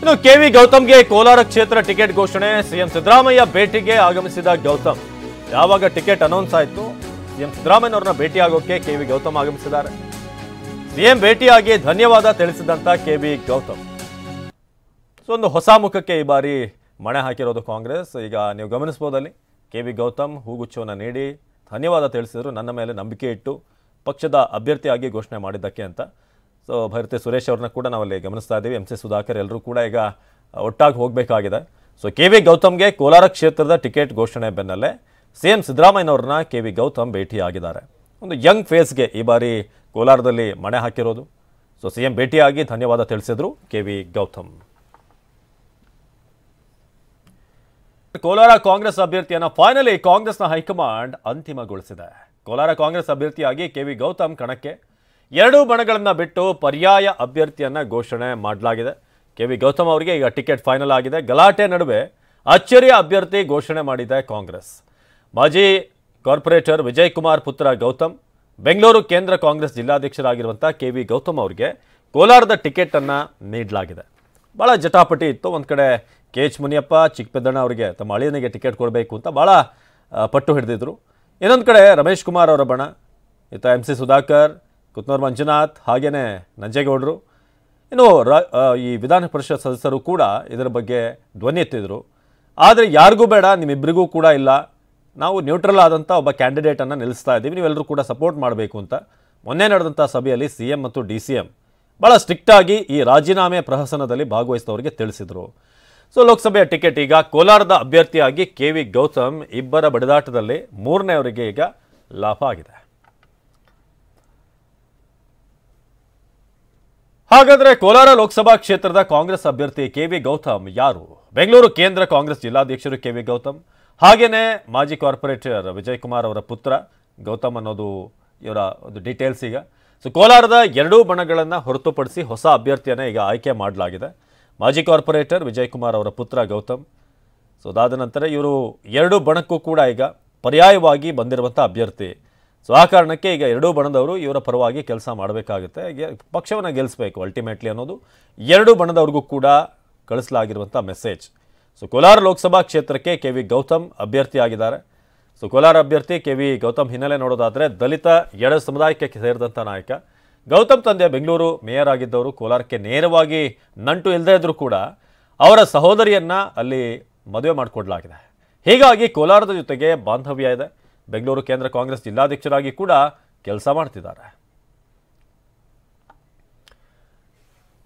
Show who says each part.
Speaker 1: ಇನ್ನು ಕೆವಿ ಗೌತಮ್ಗೆ ಕೋಲಾರ ಕ್ಷೇತ್ರ ಟಿಕೆಟ್ ಘೋಷಣೆ. ಸಿಎಂ ಸಿದ್ದರಾಮಯ್ಯ ಭೇಟಿಗೆ ಆಗಮಿಸಿದ ಗೌತಮ್. ಯಾವಾಗ ಟಿಕೆಟ್ ಅನೌನ್ಸ್ ಆಯಿತು, ಸಿಎಂ ಸಿದ್ದರಾಮಯ್ಯನವ್ರನ್ನ ಭೇಟಿಯಾಗೋಕೆ ಕೆವಿ ಗೌತಮ್ ಆಗಮಿಸಿದ್ದಾರೆ. ಸಿಎಂ ಭೇಟಿಯಾಗಿ ಧನ್ಯವಾದ ತಿಳಿಸಿದಂತ ಕೆವಿ ಗೌತಮ್. ಸೊ ಒಂದು ಹೊಸ ಮುಖಕ್ಕೆ ಈ ಬಾರಿ ಮಣೆ ಹಾಕಿರೋದು ಕಾಂಗ್ರೆಸ್. ಈಗ ನೀವು ಗಮನಿಸಬಹುದಲ್ಲಿ ಕೆವಿ ಗೌತಮ್ ಹೂಗುಚ್ಛವನ್ನು ನೀಡಿ ಧನ್ಯವಾದ ತಿಳಿಸಿದ್ರು, ನನ್ನ ಮೇಲೆ ನಂಬಿಕೆ ಇಟ್ಟು ಪಕ್ಷದ ಅಭ್ಯರ್ಥಿಯಾಗಿ ಘೋಷಣೆ ಮಾಡಿದ್ದಕ್ಕೆ ಅಂತ. ಸೊ ಭೈರತಿ ಸುರೇಶ್ ಅವ್ರನ್ನ ಕೂಡ ನಾವಲ್ಲಿ ಗಮನಿಸ್ತಾ ಇದ್ದೀವಿ. MC ಸುಧಾಕರ್ ಎಲ್ಲರೂ ಕೂಡ ಈಗ ಒಟ್ಟಾಗಿ ಹೋಗಬೇಕಾಗಿದೆ. ಸೊ ಕೆವಿ ಗೌತಮ್ಗೆ ಕೋಲಾರ ಕ್ಷೇತ್ರದ ಟಿಕೆಟ್ ಘೋಷಣೆ ಬೆನ್ನಲ್ಲೇ ಸಿಎಂ ಸಿದ್ದರಾಮಯ್ಯನವ್ರನ್ನ ಕೆವಿ ಗೌತಮ್ ಭೇಟಿಯಾಗಿದ್ದಾರೆ. ಒಂದು ಯಂಗ್ ಫೇಸ್ಗೆ ಈ ಬಾರಿ ಕೋಲಾರದಲ್ಲಿ ಮಣೆ ಹಾಕಿರೋದು. ಸೊ ಸಿಎಂ ಭೇಟಿಯಾಗಿ ಧನ್ಯವಾದ ತಿಳಿಸಿದ್ರು ಕೆವಿ ಗೌತಮ್. ಕೋಲಾರ ಕಾಂಗ್ರೆಸ್ ಅಭ್ಯರ್ಥಿಯನ್ನು ಫೈನಲಿ ಕಾಂಗ್ರೆಸ್ನ ಹೈಕಮಾಂಡ್ ಅಂತಿಮಗೊಳಿಸಿದೆ. ಕೋಲಾರ ಕಾಂಗ್ರೆಸ್ ಅಭ್ಯರ್ಥಿಯಾಗಿ ಕೆವಿ ಗೌತಮ್ ಕಣಕ್ಕೆ. ಎರಡೂ ಬಣಗಳನ್ನು ಬಿಟ್ಟು ಪರ್ಯಾಯ ಅಭ್ಯರ್ಥಿಯನ್ನ ಘೋಷಣೆ ಮಾಡಲಾಗಿದೆ. ಕೆವಿ ಗೌತಮ್ ಅವರಿಗೆ ಈಗ ಟಿಕೆಟ್ ಫೈನಲ್ ಆಗಿದೆ. ಗಲಾಟೆ ನಡುವೆ ಅಚ್ಚರಿಯ ಅಭ್ಯರ್ಥಿ ಘೋಷಣೆ ಮಾಡಿದೆ ಕಾಂಗ್ರೆಸ್. ಮಾಜಿ ಕಾರ್ಪೊರೇಟರ್ ವಿಜಯ್ ಕುಮಾರ್ ಪುತ್ರ ಗೌತಮ್, ಬೆಂಗಳೂರು ಕೇಂದ್ರ ಕಾಂಗ್ರೆಸ್ ಜಿಲ್ಲಾಧ್ಯಕ್ಷರಾಗಿರುವಂಥ ಕೆವಿ ಗೌತಮ್ ಅವರಿಗೆ ಕೋಲಾರದ ಟಿಕೆಟ್ ಅನ್ನ ನೀಡಲಾಗಿದೆ. ಭಾಳ ಜಟಾಪಟಿ ಇತ್ತು. ಒಂದು ಕಡೆ KH ಮುನಿಯಪ್ಪ, ಚಿಕ್ಕಪೆದ್ದಣ್ಣ ಅವರಿಗೆ ತಮ್ಮ ಅಳಿಯನಿಗೆ ಟಿಕೆಟ್ ಕೊಡಬೇಕು ಅಂತ ಭಾಳ ಪಟ್ಟು ಹಿಡಿದಿದ್ರು. ಇನ್ನೊಂದು ಕಡೆ ರಮೇಶ್ ಕುಮಾರ್ ಅವರ ಬಣ, ಇತ್ತ MC ಸುಧಾಕರ್, ಕುತ್ನೂರು ಮಂಜುನಾಥ್, ಹಾಗೇನೆ ನಂಜೇಗೌಡರು, ಇನ್ನು ಈ ವಿಧಾನ ಪರಿಷತ್ ಸದಸ್ಯರು ಕೂಡ ಇದರ ಬಗ್ಗೆ ಧ್ವನಿ ಎತ್ತಿದ್ರು. ಆದರೆ ಯಾರಿಗೂ ಬೇಡ, ನಿಮ್ಮಿಬ್ಬರಿಗೂ ಕೂಡ ಇಲ್ಲ, ನಾವು ನ್ಯೂಟ್ರಲ್ ಆದಂಥ ಒಬ್ಬ ಕ್ಯಾಂಡಿಡೇಟನ್ನು ನಿಲ್ಲಿಸ್ತಾ ಇದ್ದೀವಿ, ನೀವೆಲ್ಲರೂ ಕೂಡ ಸಪೋರ್ಟ್ ಮಾಡಬೇಕು ಅಂತ ಮೊನ್ನೆ ನಡೆದಂಥ ಸಭೆಯಲ್ಲಿ CM ಮತ್ತು DCM ಭಾಳ ಸ್ಟ್ರಿಕ್ಟಾಗಿ ಈ ರಾಜೀನಾಮೆ ಪ್ರಹಸನದಲ್ಲಿ ಭಾಗವಹಿಸಿದವರಿಗೆ ತಿಳಿಸಿದರು. ಸೊ ಲೋಕಸಭೆಯ ಟಿಕೆಟ್ ಈಗ ಕೋಲಾರದ ಅಭ್ಯರ್ಥಿಯಾಗಿ ಕೆವಿ ಗೌತಮ್ ಇಬ್ಬರ ಬಡಿದಾಟದಲ್ಲಿ ಮೂರನೆಯವರಿಗೆ ಈಗ ಲಾಭ ಆಗಿದೆ. ಹಾಗಾದ್ರೆ ಕೋಲಾರ ಲೋಕಸಭಾ ಕ್ಷೇತ್ರದ ಕಾಂಗ್ರೆಸ್ ಅಭ್ಯರ್ಥಿ ಕೆವಿ ಗೌತಮ್ ಯಾರು? ಬೆಂಗಳೂರು ಕೇಂದ್ರ ಕಾಂಗ್ರೆಸ್ ಜಿಲ್ಲಾಧ್ಯಕ್ಷರು ಕೆವಿ ಗೌತಮ್, ಹಾಗೇನೆ ಮಾಜಿ ಕಾರ್ಪೊರೇಟರ್ ವಿಜಯ್ ಕುಮಾರ್ ಅವರ ಪುತ್ರ ಗೌತಮ್ ಅನ್ನೋದು ಇವರ ಒಂದು ಡೀಟೇಲ್ಸ್ ಈಗ. ಸೊ ಕೋಲಾರದ ಎರಡೂ ಬಣಗಳನ್ನು ಹೊರತುಪಡಿಸಿ ಹೊಸ ಅಭ್ಯರ್ಥಿಯನ್ನು ಈಗ ಆಯ್ಕೆ ಮಾಡಲಾಗಿದೆ. ಮಾಜಿ ಕಾರ್ಪೊರೇಟರ್ ವಿಜಯ್ ಕುಮಾರ್ ಅವರ ಪುತ್ರ ಗೌತಮ್. ಸೊ ಅದಾದ ನಂತರ ಇವರು ಎರಡೂ ಬಣಕ್ಕೂ ಕೂಡ ಈಗ ಪರ್ಯಾಯವಾಗಿ ಬಂದಿರುವಂಥ ಅಭ್ಯರ್ಥಿ. ಸೊ ಆ ಕಾರಣಕ್ಕೆ ಈಗ ಎರಡೂ ಬಣದವರು ಇವರ ಪರವಾಗಿ ಕೆಲಸ ಮಾಡಬೇಕಾಗುತ್ತೆ, ಪಕ್ಷವನ್ನು ಗೆಲ್ಲಿಸಬೇಕು ಅಲ್ಟಿಮೇಟ್ಲಿ ಅನ್ನೋದು ಎರಡೂ ಬಣದವ್ರಿಗೂ ಕೂಡ ಕಳಿಸಲಾಗಿರುವಂಥ ಮೆಸೇಜ್. ಸೊ ಕೋಲಾರ ಲೋಕಸಭಾ ಕ್ಷೇತ್ರಕ್ಕೆ ಕೆವಿ ಗೌತಮ್ ಅಭ್ಯರ್ಥಿಯಾಗಿದ್ದಾರೆ. ಸೊ ಕೋಲಾರ ಅಭ್ಯರ್ಥಿ ಕೆವಿ ಗೌತಮ್ ಹಿನ್ನೆಲೆ ನೋಡೋದಾದರೆ ದಲಿತ ಎಡ ಸಮುದಾಯಕ್ಕೆ ಸೇರಿದಂಥ ನಾಯಕ. ಗೌತಮ್ ತಂದೆ ಬೆಂಗಳೂರು ಮೇಯರ್ ಆಗಿದ್ದವರು. ಕೋಲಾರಕ್ಕೆ ನೇರವಾಗಿ ನಂಟು ಇಲ್ಲದೇ ಇದ್ರೂ ಕೂಡ ಅವರ ಸಹೋದರಿಯನ್ನ ಅಲ್ಲಿ ಮದುವೆ ಮಾಡಿಕೊಡ್ಲಾಗಿದೆ. ಹೀಗಾಗಿ ಕೋಲಾರದ ಜೊತೆಗೆ ಬಾಂಧವ್ಯ ಇದೆ. ಬೆಂಗಳೂರು ಕೇಂದ್ರ ಕಾಂಗ್ರೆಸ್ ಜಿಲ್ಲಾಧ್ಯಕ್ಷರಾಗಿ ಕೂಡ ಕೆಲಸ ಮಾಡ್ತಿದ್ದಾರೆ.